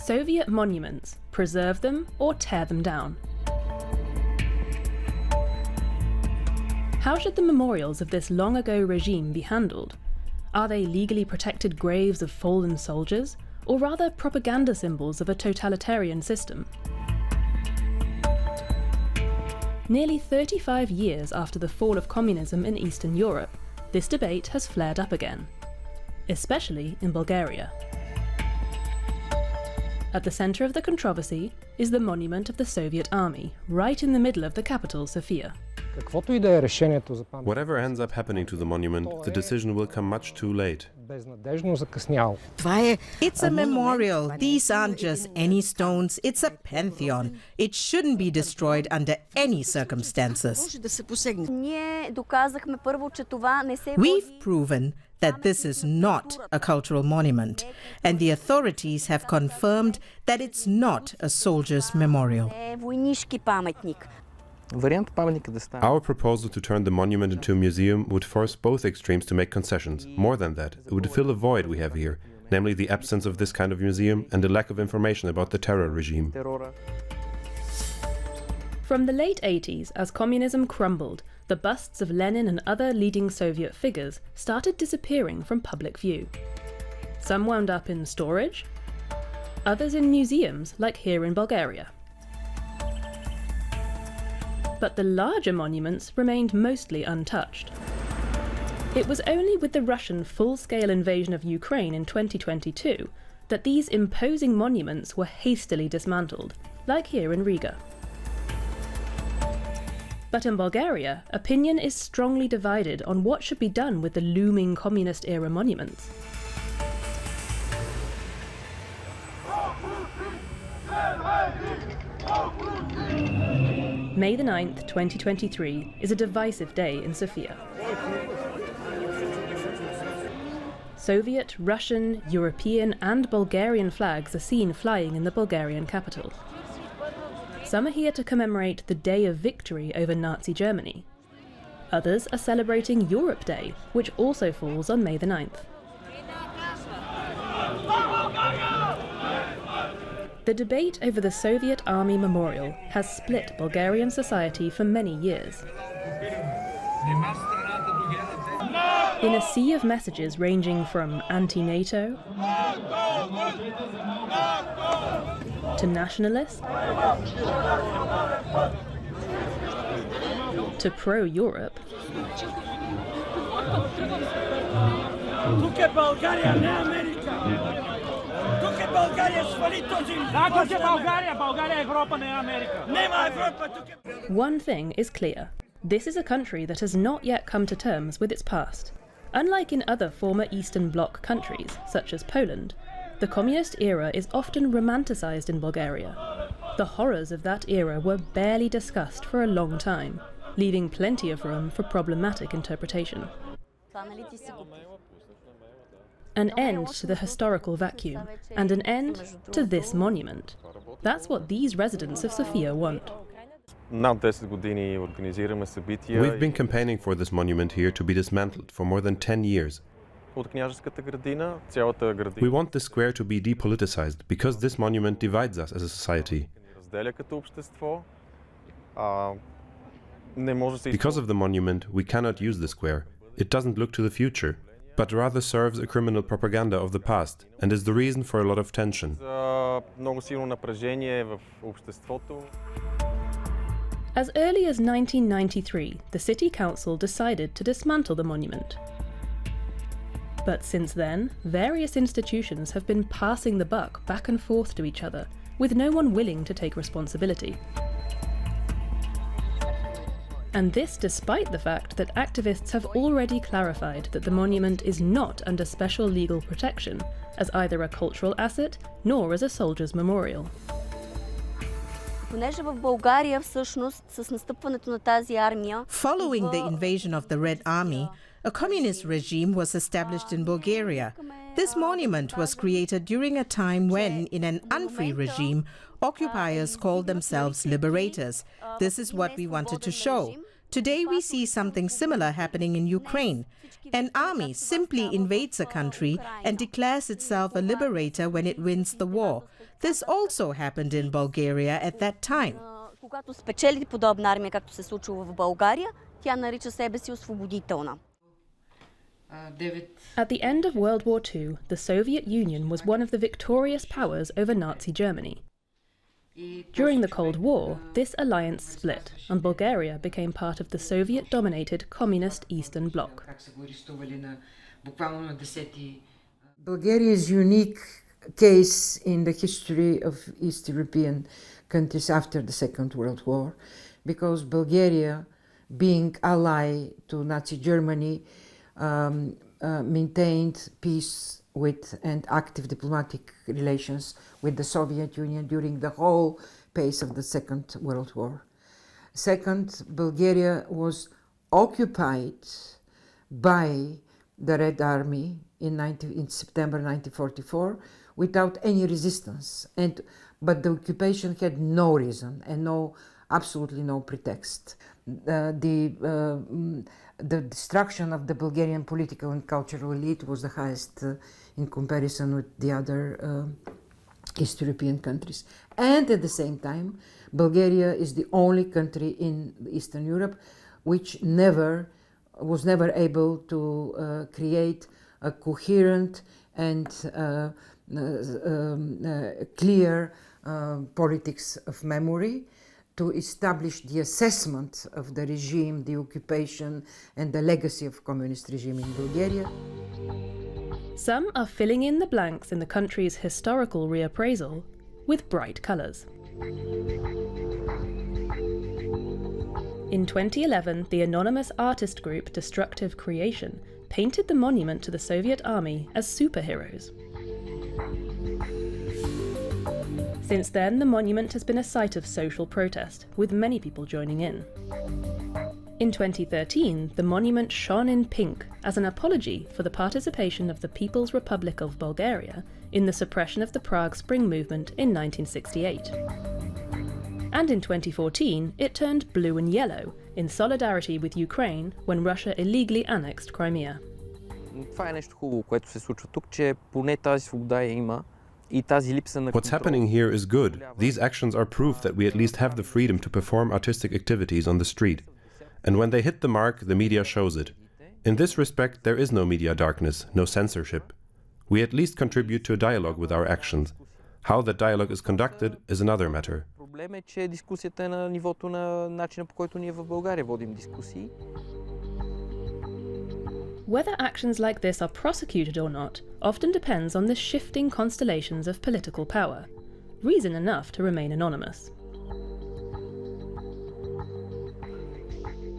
Soviet monuments, preserve them or tear them down. How should the memorials of this long-ago regime be handled? Are they legally protected graves of fallen soldiers, or rather propaganda symbols of a totalitarian system? Nearly 35 years after the fall of communism in Eastern Europe, this debate has flared up again, especially in Bulgaria. At the centre of the controversy is the monument of the Soviet army, right in the middle of the capital, Sofia. Whatever ends up happening to the monument, the decision will come much too late. It's a memorial. These aren't just any stones, it's a pantheon. It shouldn't be destroyed under any circumstances. We've proven that this is not a cultural monument, and the authorities have confirmed that it's not a soldier's memorial. Our proposal to turn the monument into a museum would force both extremes to make concessions. More than that, it would fill a void we have here, namely the absence of this kind of museum and the lack of information about the terror regime. From the late 80s, as communism crumbled, the busts of Lenin and other leading Soviet figures started disappearing from public view. Some wound up in storage, others in museums, like here in Bulgaria. But the larger monuments remained mostly untouched. It was only with the Russian full-scale invasion of Ukraine in 2022 that these imposing monuments were hastily dismantled, like here in Riga. But in Bulgaria, opinion is strongly divided on what should be done with the looming communist-era monuments. May the 9th, 2023 is a divisive day in Sofia. Soviet, Russian, European and Bulgarian flags are seen flying in the Bulgarian capital. Some are here to commemorate the Day of Victory over Nazi Germany. Others are celebrating Europe Day, which also falls on May the 9th. The debate over the Soviet Army Memorial has split Bulgarian society for many years. In a sea of messages ranging from anti-NATO to nationalist to pro-Europe, one thing is clear. This is a country that has not yet come to terms with its past. Unlike in other former Eastern Bloc countries, such as Poland, the communist era is often romanticized in Bulgaria. The horrors of that era were barely discussed for a long time, leaving plenty of room for problematic interpretation. An end to the historical vacuum, and an end to this monument. That's what these residents of Sofia want. We've been campaigning for this monument here to be dismantled for more than 10 years. We want the square to be depoliticized because this monument divides us as a society. Because of the monument, we cannot use the square. It doesn't look to the future, but rather serves a criminal propaganda of the past and is the reason for a lot of tension. As early as 1993, the city council decided to dismantle the monument. But since then, various institutions have been passing the buck back and forth to each other, with no one willing to take responsibility. And this despite the fact that activists have already clarified that the monument is not under special legal protection as either a cultural asset nor as a soldier's memorial. Following the invasion of the Red Army, a communist regime was established in Bulgaria. This monument was created during a time when, in an unfree regime, occupiers called themselves liberators. This is what we wanted to show. Today we see something similar happening in Ukraine. An army simply invades a country and declares itself a liberator when it wins the war. This also happened in Bulgaria at that time. Когато спечели подобна армия, както се случва в България, тя нарича себе си освободителна. At the end of World War II, the Soviet Union was one of the victorious powers over Nazi Germany. During the Cold War, this alliance split, and Bulgaria became part of the Soviet-dominated Communist Eastern Bloc. Bulgaria's unique case in the history of East European countries after the Second World War, because Bulgaria, being ally to Nazi Germany, maintained peace with and active diplomatic relations with the Soviet Union during the whole pace of the Second World War. Second, Bulgaria was occupied by the Red Army in September 1944 without any resistance, but the occupation had no reason and absolutely no pretext. The destruction of the Bulgarian political and cultural elite was the highest in comparison with the other East European countries. And at the same time, Bulgaria is the only country in Eastern Europe which was never able to create a coherent and clear politics of memory, to establish the assessment of the regime, the occupation, and the legacy of communist regime in Bulgaria. Some are filling in the blanks in the country's historical reappraisal with bright colours. In 2011, the anonymous artist group Destructive Creation painted the monument to the Soviet army as superheroes. Since then, the monument has been a site of social protest, with many people joining in. In 2013, the monument shone in pink as an apology for the participation of the People's Republic of Bulgaria in the suppression of the Prague Spring movement in 1968. And in 2014, it turned blue and yellow in solidarity with Ukraine when Russia illegally annexed Crimea. Това е нещо хубаво, което се случва тук, че поне тази свобода я има. What's happening here is good. These actions are proof that we at least have the freedom to perform artistic activities on the street. And when they hit the mark, the media shows it. In this respect, there is no media darkness, no censorship. We at least contribute to a dialogue with our actions. How that dialogue is conducted is another matter. Проблем е, че дискусията е на нивото на начина, по който ние в България водим дискусии. Whether actions like this are prosecuted or not often depends on the shifting constellations of political power. Reason enough to remain anonymous.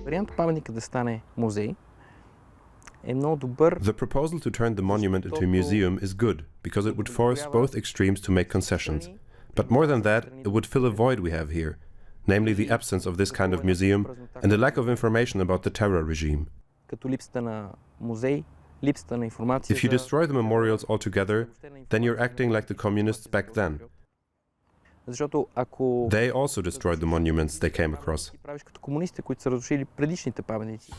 Вариант паметника да стане музей е много добър. The proposal to turn the monument into a museum is good because it would force both extremes to make concessions. But more than that, it would fill a void we have here, namely the absence of this kind of museum and the lack of information about the terror regime. Като липсата на музей, липсата на информация. If you destroy the memorials altogether, then you're acting like the communists back then. Защото ако They also destroyed the monuments they came across. правиш като комунистите, които са разрушили предишните паметници.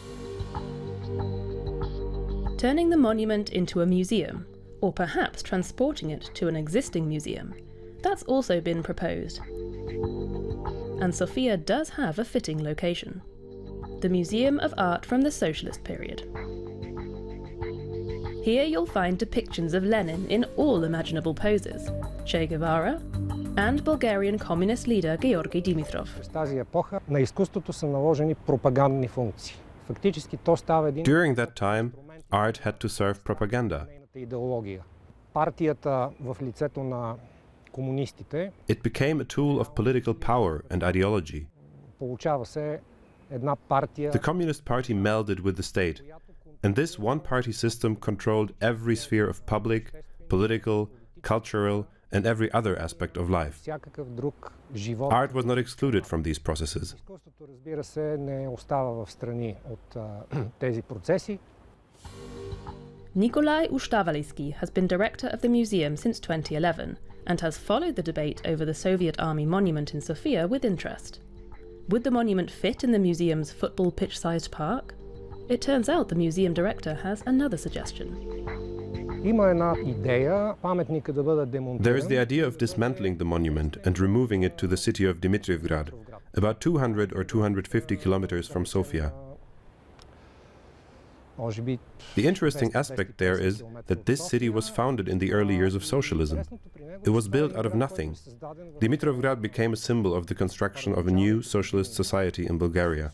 Turning the monument into a museum, or perhaps transporting it to an existing museum, that's also been proposed. And Sofia does have a fitting location. The Museum of Art from the Socialist period. Here you'll find depictions of Lenin in all imaginable poses, Che Guevara, and Bulgarian communist leader Georgi Dimitrov. В тази епоха на изкуството са наложени пропагандни функции. Фактически то става един During that time, art had to serve propaganda. идеология. Партията в лицето на комунистите It became a tool of political power and ideology. получава се една партия. The Communist Party melded with the state, and this one-party system controlled every sphere of public, political, cultural, and every other aspect of life. Всякакъв друг живот. Art was not excluded from these processes. Изкуството, разбира се, не остава в страни от тези процеси. Nikolai Ustavalisky has been director of the museum since 2011 and has followed the debate over the Soviet Army monument in Sofia with interest. Would the monument fit in the museum's football pitch-sized park? It turns out the museum director has another suggestion. Има една идея паметника да бъде демонтиран. There is the idea of dismantling the monument and removing it to the city of Dimitrievgrad, about 200 or 250 kilometers from Sofia. The interesting aspect there is that this city was founded in the early years of socialism. It was built out of nothing. Dimitrievgrad became a symbol of the construction of a new socialist society in Bulgaria.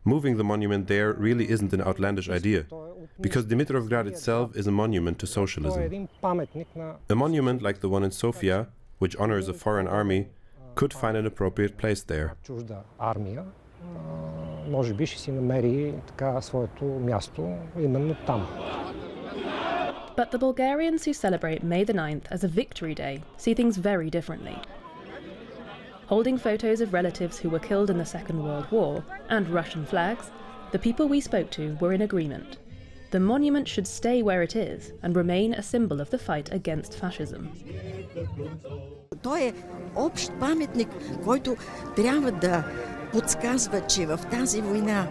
Moving the monument there really isn't an outlandish idea, because Dimitrievgrad itself is a monument to socialism. A monument like the one in Sofia, which honors a foreign army, could find an appropriate place there. Може би ще си намери така своето място именно там. But the Bulgarians who celebrate May the 9th as a victory day see things very differently. Holding photos of relatives who were killed in the Second World War and Russian flags, the people we spoke to were in agreement. The monument should stay where it is and remain a symbol of the fight against fascism. Той е общ паметник, който трябва да подсказва, че в тази война.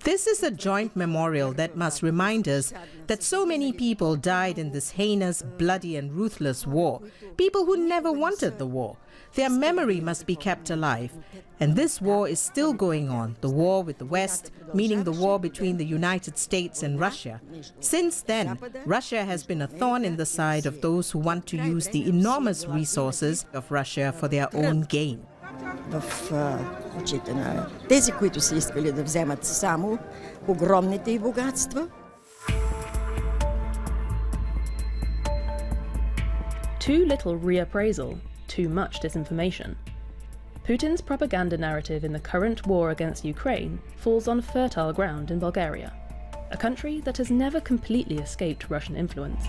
This is a joint memorial that must remind us that so many people died in this heinous, bloody and ruthless war. People who never wanted the war. Their memory must be kept alive. And this war is still going on, the war with the West, meaning the war between the United States and Russia. Since then, Russia has been a thorn in the side of those who want to use the enormous resources of Russia for their own gain. В очите на тези, които са искали да вземат само огромните и богатства. Too little reappraisal, too much disinformation. Putin's propaganda narrative in the current war against Ukraine falls on fertile ground in Bulgaria, a country that has never completely escaped Russian influence.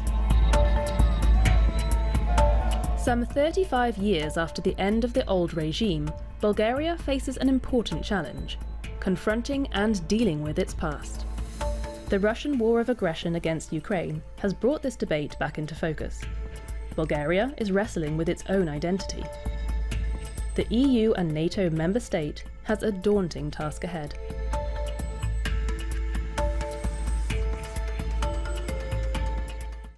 Some 35 years after the end of the old regime, Bulgaria faces an important challenge: confronting and dealing with its past. The Russian war of aggression against Ukraine has brought this debate back into focus. Bulgaria is wrestling with its own identity. The EU and NATO member state has a daunting task ahead.